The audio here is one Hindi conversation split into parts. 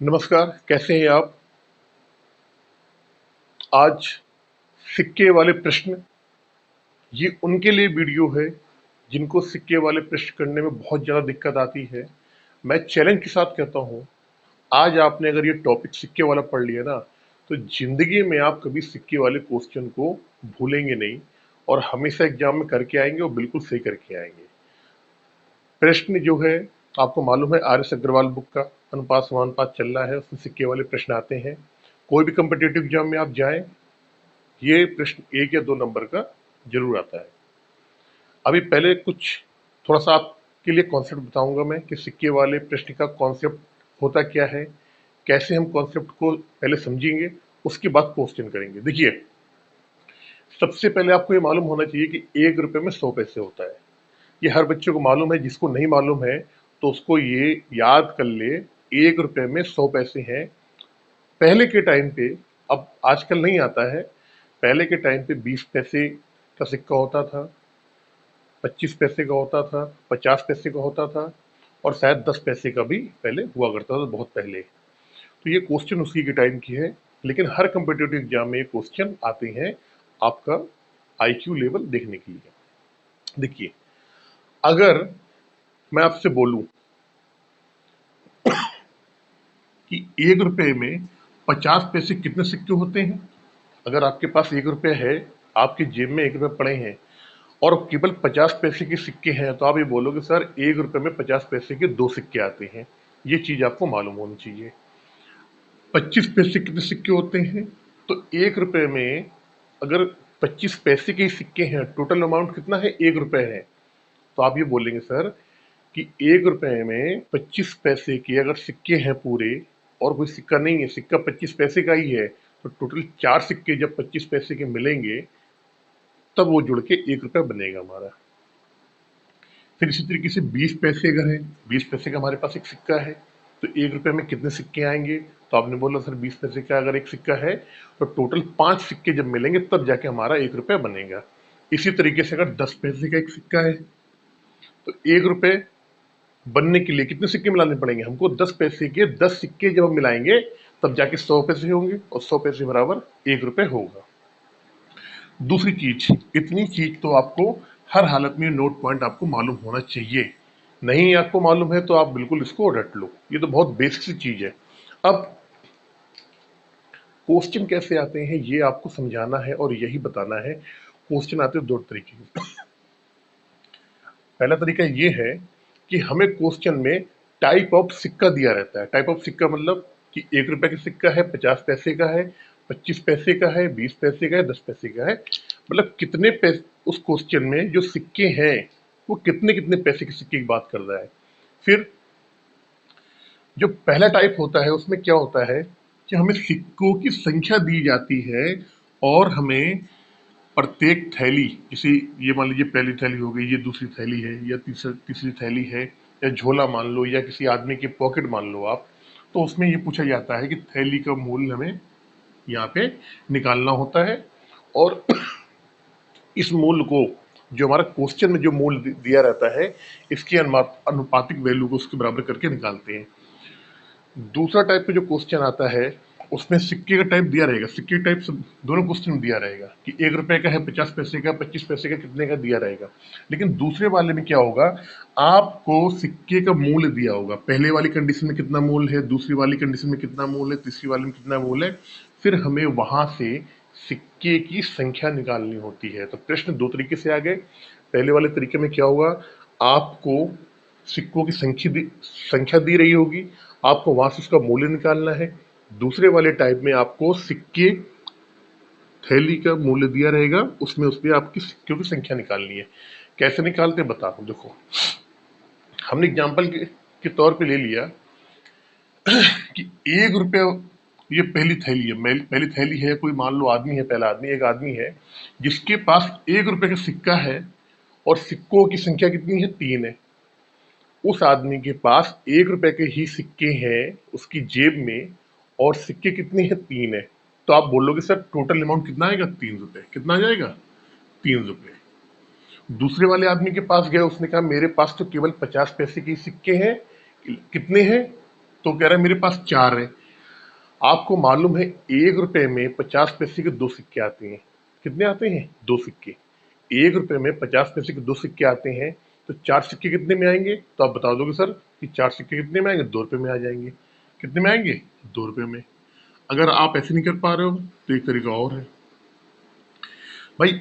नमस्कार, कैसे हैं आप? आज सिक्के वाले प्रश्न, ये उनके लिए वीडियो है जिनको सिक्के वाले प्रश्न करने में बहुत ज़्यादा दिक्कत आती है। मैं चैलेंज के साथ कहता हूँ, आज आपने अगर ये टॉपिक सिक्के वाला पढ़ लिया ना, तो ज़िंदगी में आप कभी सिक्के वाले क्वेश्चन को भूलेंगे नहीं और हमेशा एग्जाम में करके आएंगे और बिल्कुल सही करके आएंगे। प्रश्न जो है, आपको मालूम है आर एस अग्रवाल बुक का अनुपात समानुपात चल रहा है, उसमें सिक्के वाले प्रश्न आते हैं। कोई भी कम्पिटेटिव एग्जाम में आप जाएं, ये प्रश्न 1 या 2 नंबर का जरूर आता है। अभी पहले कुछ थोड़ा सा आपके लिए कॉन्सेप्ट बताऊंगा मैं कि सिक्के वाले प्रश्न का कॉन्सेप्ट होता क्या है, कैसे हम कॉन्सेप्ट को पहले समझेंगे, उसके बाद क्वेश्चन करेंगे। देखिए, सबसे पहले आपको ये मालूम होना चाहिए कि 1 रुपए में 100 पैसे होता है। ये हर बच्चे को मालूम है, जिसको नहीं मालूम है तो उसको ये याद कर ले, 1 रुपए में 100 पैसे हैं। पहले के टाइम पे, अब आजकल नहीं आता है, पहले के टाइम पे 20 पैसे का सिक्का होता था, 25 पैसे का होता था, 50 पैसे का होता था और शायद 10 पैसे का भी पहले हुआ करता था, बहुत पहले। तो ये क्वेश्चन उसी के टाइम की है, लेकिन हर कम्पिटेटिव एग्जाम में ये क्वेश्चन आते हैं आपका आईक्यू लेवल देखने के लिए। देखिए, अगर मैं आपसे बोलूं कि 1 रुपए में 50 पैसे कितने सिक्के होते हैं, अगर आपके पास 1 रुपया है, आपकी जेब में 1 रुपया पड़े हैं और केवल 50 पैसे के सिक्के हैं, तो आप ये बोलोगे सर 1 रुपए में 50 पैसे के 2 सिक्के आते हैं। ये चीज आपको मालूम होनी चाहिए। 25 पैसे कितने सिक्के होते हैं, तो 1 रुपए में अगर 25 पैसे के ही सिक्के हैं, टोटल अमाउंट कितना है, 1 रुपए है, तो आप ये बोलेंगे सर कि 1 रुपए में 25 पैसे के अगर सिक्के हैं पूरे और कोई सिक्का नहीं है, सिक्का 25 पैसे का ही है, तो टोटल 4 सिक्के जब 25 पैसे के मिलेंगे तब वो जुड़ के 1 रुपया बनेगा हमारा। फिर इसी तरीके से 20 पैसे अगर है, 20 पैसे का हमारे पास एक सिक्का है, तो 1 रुपए में कितने सिक्के आएंगे, तो आपने बोला सर 20 पैसे का अगर एक सिक्का है तो टोटल 5 सिक्के जब मिलेंगे तब जाके हमारा 1 रुपया बनेगा। इसी तरीके से अगर 10 पैसे का एक सिक्का है, तो 1 रुपए बनने के लिए कितने सिक्के मिलाने पड़ेंगे हमको, 10 पैसे के 10 सिक्के जब हम मिलाएंगे तब जाके 100 पैसे होंगे और 100 पैसे बराबर 1 रुपए होगा। दूसरी चीज, इतनी चीज तो आपको हर हालत में नोट पॉइंट आपको मालूम होना चाहिए। नहीं आपको मालूम है तो आप बिल्कुल इसको रट लो, ये तो बहुत बेसिक सी चीज है। अब क्वेश्चन कैसे आते हैं ये आपको समझाना है और यही बताना है। क्वेश्चन आते हैं 2 तरीके के। पहला तरीका ये है कि हमें क्वेश्चन में टाइप ऑफ सिक्का दिया रहता है। टाइप ऑफ सिक्का मतलब कि 1 रुपए का सिक्का है, 50 पैसे का है, 25 पैसे का है, 20 पैसे का है, 10 पैसे का है, मतलब कितने पैसे उस क्वेश्चन में जो सिक्के हैं वो कितने कितने पैसे के सिक्के की बात कर रहा है। फिर जो पहला टाइप होता है उसमें क्या होता है कि हमें सिक्कों की संख्या दी जाती है और हमें प्रत्येक थैली, जैसे ये मान लीजिए पहली थैली हो गई, ये दूसरी थैली है, या तीसरी थैली है, या झोला मान लो, या किसी आदमी की पॉकेट मान लो आप, तो उसमें ये पूछा जाता है कि थैली का मूल्य हमें यहाँ पे निकालना होता है और इस मूल्य को, जो हमारा क्वेश्चन में जो मूल्य दिया रहता है, इसके अनुपातिक वैल्यू को उसके बराबर करके निकालते हैं। दूसरा टाइप का जो क्वेश्चन आता है उसमें सिक्के का टाइप दिया रहेगा, सिक्के टाइप सब दोनों क्वेश्चन में दिया रहेगा कि 1 रुपए का है, 50 पैसे का, 25 पैसे का, कितने का दिया रहेगा। लेकिन दूसरे वाले में क्या होगा, आपको सिक्के का मूल्य दिया होगा, पहले वाली कंडीशन में कितना मूल्य है, दूसरी वाली कंडीशन में कितना मूल्य है, तीसरी वाली में कितना मूल्य है, फिर हमें वहां से सिक्के की संख्या निकालनी होती है। तो प्रश्न 2 तरीके से आ गए। पहले वाले तरीके में क्या होगा, आपको सिक्कों की संख्या दी रही होगी, आपको वहां से उसका मूल्य निकालना है। दूसरे वाले टाइप में आपको सिक्के थैली का मूल्य दिया रहेगा, उसमें उसमें आपकी सिक्कों की संख्या निकालनी है। कैसे निकालते हैं बता रहा हूं। देखो, हमने एग्जाम्पल के तौर पे ले लिया कि 1 रुपया, ये पहली थैली है, पहली थैली है, कोई मान लो आदमी है, पहला आदमी, एक आदमी है जिसके पास 1 रुपए का सिक्का है और सिक्कों की संख्या कितनी है, 3 है। उस आदमी के पास 1 रुपए के ही सिक्के हैं उसकी जेब में और सिक्के कितने हैं, 3 है। तो आप बोलोगे सर टोटल अमाउंट कितना आएगा, 3 रुपए। कितना आ जाएगा, 3 रुपए। दूसरे वाले आदमी के पास गए, उसने कहा मेरे पास तो केवल 50 पैसे के सिक्के हैं, कितने हैं, तो कह रहा है मेरे पास 4 है। आपको मालूम है 1 रुपए में 50 पैसे के 2 सिक्के आते हैं। कितने आते हैं? 2 सिक्के। 1 रुपए में 50 पैसे के 2 सिक्के आते हैं, तो 4 सिक्के कितने में आएंगे? तो आप बता दोगे सर कि 4 सिक्के कितने में आएंगे? 2 रुपए में आ जाएंगे। कितने में आएंगे? 2 रुपए में। अगर आप ऐसे नहीं कर पा रहे हो तो एक तरीका और है भाई,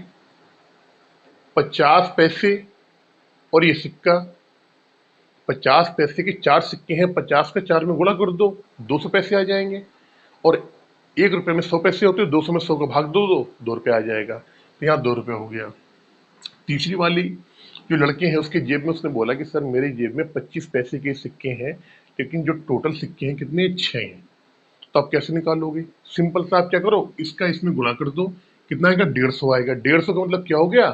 50 पैसे और ये सिक्का, 50 पैसे के 4 सिक्के हैं, 50 का 4 में गुणा कर दो, 200 पैसे आ जाएंगे। और 1 रुपए में 100 पैसे होते हैं, 200 में 100 का भाग दो, 2 रुपए आ जाएगा। तो यहाँ 2 रुपए हो गया। तीसरी वाली जो लड़के हैं उसके जेब में उसने बोला कि सर मेरी जेब में 25 पैसे के सिक्के हैं, लेकिन जो टोटल सिक्के हैं कितने? 6 हैं। तो आप कैसे निकालोगे? सिंपल सा आप क्या करो, इसका इसमें गुणा कर दो। कितना आएगा? 150 आएगा। 150 का मतलब क्या हो गया?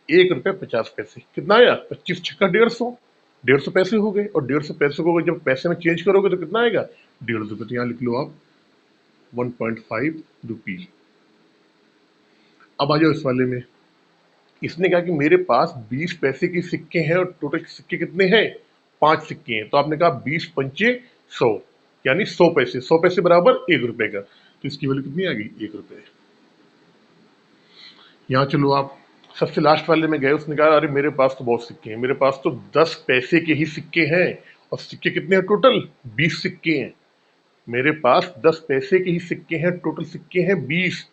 1 रुपए 50 पैसे। कितना आया? 25 छक्का 150, 150 पैसे हो गए। और 150 पैसे को जब पैसे में चेंज करोगे तो कितना आएगा? 1.5 रुपए। तो यहाँ लिख लो आप 1.5 रुपी। अब आ जाओ इस वाले में। इसने कहा कि मेरे पास 20 पैसे के सिक्के हैं और टोटल सिक्के कितने हैं? 5 सिक्के हैं। तो आपने कहा 20 पंचे 100, यानी 100 पैसे। 100 पैसे बराबर 1 रुपए का। तो इसकी वैल्यू कितनी आ गई? 1 रुपए। यहाँ चलो आप सबसे लास्ट वाले में गए, उसने कहा अरे मेरे पास तो बहुत सिक्के हैं, मेरे पास तो 10 पैसे के ही सिक्के हैं। और सिक्के कितने हैं टोटल? 20 सिक्के हैं। मेरे पास 10 पैसे के ही सिक्के हैं, टोटल सिक्के हैं 20।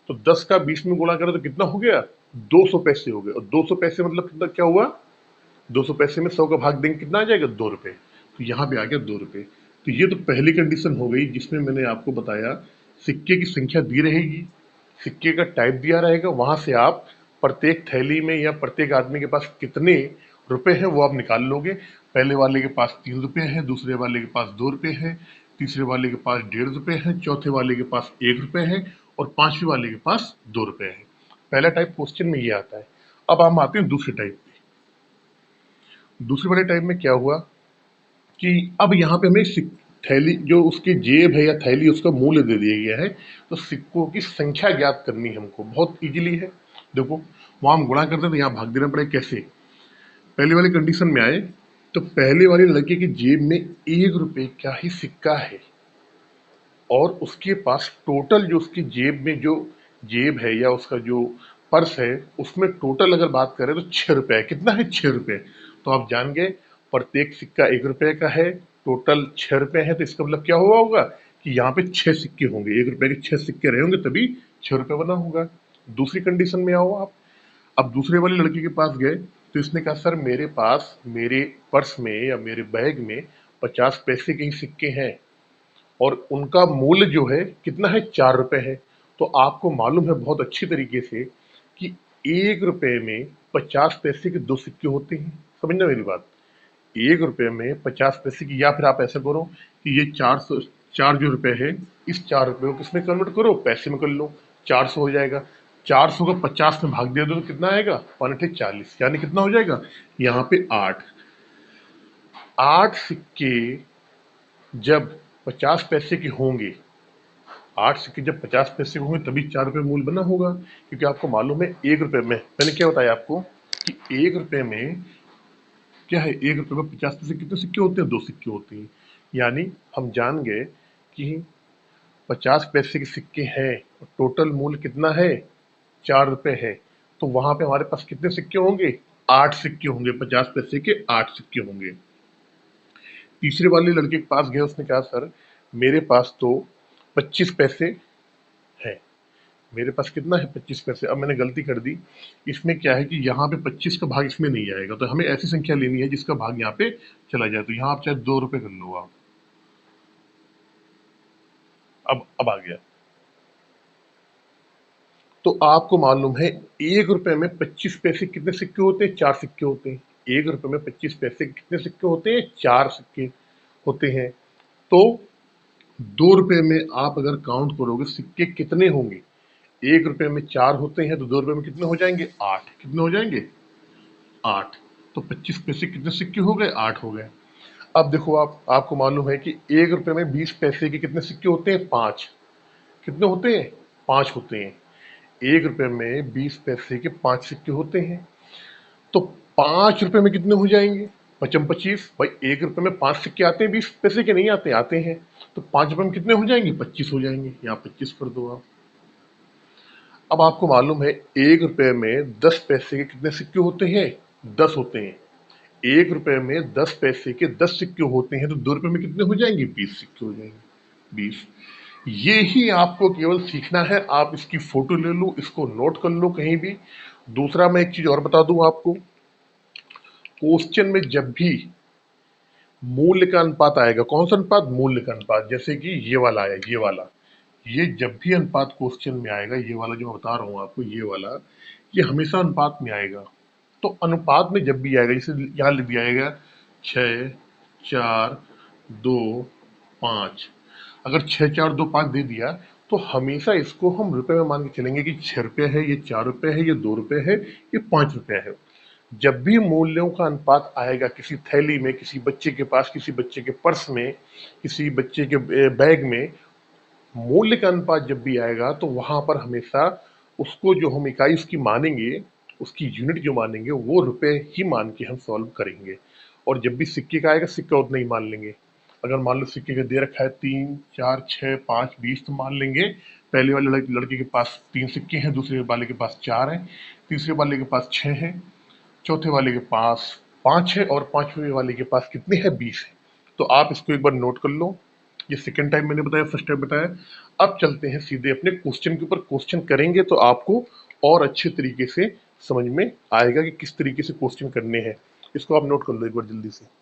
तो 10 का 20 में गुणा करो तो कितना हो गया? 200 पैसे हो गए। और 200 पैसे मतलब कितना क्या हुआ? 200 पैसे में 100 का भाग देंगे, कितना आ जाएगा? 2 रुपए। तो यहाँ पे आ गया 2 रुपए। तो ये तो पहली कंडीशन हो गई जिसमें मैंने आपको बताया सिक्के की संख्या दी रहेगी, सिक्के का टाइप दिया रहेगा, वहां से आप प्रत्येक थैली में या प्रत्येक आदमी के पास कितने रुपए हैं वो आप निकाल लोगे। पहले वाले के पास 3 रुपए है, दूसरे वाले के पास 2 रुपए है, तीसरे वाले के पास 1.5 रुपए है, चौथे वाले के पास 1 रुपए है और पांचवें वाले के पास 2 रुपए है। पहला टाइप क्वेश्चन में ये आता है। अब हम आते हैं दूसरे टाइप पे। दूसरे वाले टाइप में क्या हुआ कि अब यहाँ पे हमें थैली जो उसकी जेब है या थैली उसका मूल्य दे दिया गया है, तो सिक्कों की संख्या ज्ञात करनी है हमको। बहुत इजीली है। देखो वहां हम गुणा करते थे, यहाँ भाग देना पड़े। कैसे? पहले वाली कंडीशन में आए तो पहले वाले लड़के की जेब में 1 रुपए का ही सिक्का है और उसके पास टोटल जो उसकी जेब में जो जेब है या उसका जो पर्स है उसमें टोटल अगर बात करें तो 6 रुपए है। कितना है? 6 रुपए। तो आप जान गए प्रत्येक सिक्का 1 रुपए का है, टोटल 6 रुपए है। तो इसका मतलब क्या हुआ होगा कि यहाँ पे 6 सिक्के होंगे, 1 रुपए के 6 सिक्के रहे होंगे तभी 6 रुपए बना होगा। दूसरी कंडीशन में आओ आप। अब दूसरे वाले लड़के के पास गए तो इसने कहा सर मेरे पास मेरे पर्स में या मेरे बैग में 50 पैसे के ही सिक्के हैं और उनका मूल्य जो है कितना है? 4 रुपए है। तो आपको मालूम है बहुत अच्छी तरीके से कि 1 रुपए में 50 पैसे के 2 सिक्के होते हैं। समझना मेरी बात। 1 रुपए में 50 पैसे की, या फिर आप ऐसा करो कि ये 4 जो रुपए है, इस 4 रुपए को किसमें कन्वर्ट करो? पैसे में कर लो। 400 हो जाएगा। 400 को 50 में भाग दिया तो कितना आएगा? 5×8 = 40, यानी कितना हो जाएगा? यहाँ पे 8 सिक्के जब 50 पैसे के होंगे, 8 सिक्के जब 50 पैसे के होंगे तभी 4 रुपए मूल बना होगा। क्योंकि आपको मालूम है 1 रुपए में, मैंने क्या बताया आपको कि 1 रुपए में क्या है? 1 रुपए में 50 पैसे कितने सिक्के होते हैं? 2 सिक्के होते हैं। यानी हम जान गए कि 50 पैसे के सिक्के हैं और टोटल मूल्य कितना है? 4 रुपए है। तो वहां पे हमारे पास कितने सिक्के होंगे? 8 सिक्के होंगे। 50 पैसे के 8 सिक्के होंगे। तीसरे वाले लड़के के पास गए, उसने कहा सर मेरे पास तो 25 पैसे है। मेरे पास कितना है? 25 पैसे। अब मैंने गलती कर दी, इसमें क्या है कि यहाँ पे 25 का भाग इसमें नहीं आएगा, तो हमें ऐसी संख्या लेनी है जिसका भाग यहाँ पे चला जाए। तो यहाँ आप चाहे 2 रुपए कर लो आप। अब आ गया। तो आपको मालूम है 1 रुपए में 25 पैसे कितने सिक्के होते हैं? 4 सिक्के होते हैं। 1 रुपए में 25 पैसे कितने सिक्के होते हैं? 4 सिक्के होते हैं। तो 2 रुपए में आप अगर काउंट करोगे सिक्के कितने होंगे? 1 रुपए में 4 होते हैं तो 2 रुपए में कितने हो जाएंगे? 8। कितने हो जाएंगे? 8। तो 25 पैसे कितने सिक्के हो गए? 8 हो गए। अब देखो आपको मालूम है कि 1 रुपए में 20 पैसे के कितने सिक्के होते हैं? 5। कितने होते हैं? 5 होते हैं। 1 रुपए में 20 पैसे के 5 सिक्के होते हैं। तो 5 रुपए में कितने हो जाएंगे? पचम 25 भाई, 1 रुपए में 5 सिक्के आते हैं, 20 पैसे के नहीं आते, आते हैं। तो 5 रुपए में कितने हो जाएंगे? 25 हो जाएंगे। यहाँ 25 कर दो आप। अब आपको मालूम है 1 रुपए में 10 पैसे के कितने सिक्के होते हैं? 10 होते हैं। 1 रुपए में 10 पैसे के 10 सिक्के होते हैं, तो 2 रुपए में कितने हो जाएंगे? 20 सिक्के हो जाएंगे। 20। ये ही आपको केवल सीखना है। आप इसकी फोटो ले लो, इसको नोट कर लो कहीं भी। दूसरा मैं एक चीज और बता दूं आपको, क्वेश्चन में जब भी मूल्य का अनुपात आएगा, कौन सा अनुपात? मूल्य का अनुपात। जैसे कि ये वाला आया, ये वाला, ये जब भी अनुपात क्वेश्चन में आएगा, ये वाला जो मैं बता रहा हूं आपको, ये वाला, ये हमेशा अनुपात में आएगा। तो अनुपात में जब भी आएगा, जैसे यहाँ लिख दिया आएगा 6 4 2 5, अगर 6 4 2 5 दे दिया, तो हमेशा इसको हम रुपए में मान के चलेंगे कि 6 रुपए है, ये 4 रुपए है, ये 2 रुपए है, ये 5 रुपए है। जब भी मूल्यों का अनुपात आएगा किसी थैली में, किसी बच्चे के पास, किसी बच्चे के पर्स में, किसी बच्चे के बैग में, मूल्य का अनुपात जब भी आएगा, तो वहां पर हमेशा उसको जो हम इकाई उसकी मानेंगे, उसकी यूनिट जो मानेंगे, वो रुपए ही मान के हम सॉल्व करेंगे। और जब भी सिक्के का आएगा, सिक्का उतना ही मान लेंगे। अगर मान लो सिक्के का दे रखा है 3 4 6 5 20, तो मान लेंगे पहले वाले लड़के के पास 3 सिक्के हैं, दूसरे वाले के पास 4 हैं, तीसरे वाले के पास 6 हैं, चौथे वाले के पास 5 है, और पांचवें वाले के पास कितने हैं? 20 है। तो आप इसको एक बार नोट कर लो। ये सेकंड टाइम मैंने बताया, फर्स्ट टाइम बताया। अब चलते हैं सीधे अपने क्वेश्चन के ऊपर। क्वेश्चन करेंगे तो आपको और अच्छे तरीके से समझ में आएगा कि किस तरीके से क्वेश्चन करने हैं। इसको आप नोट कर लो एक बार जल्दी से।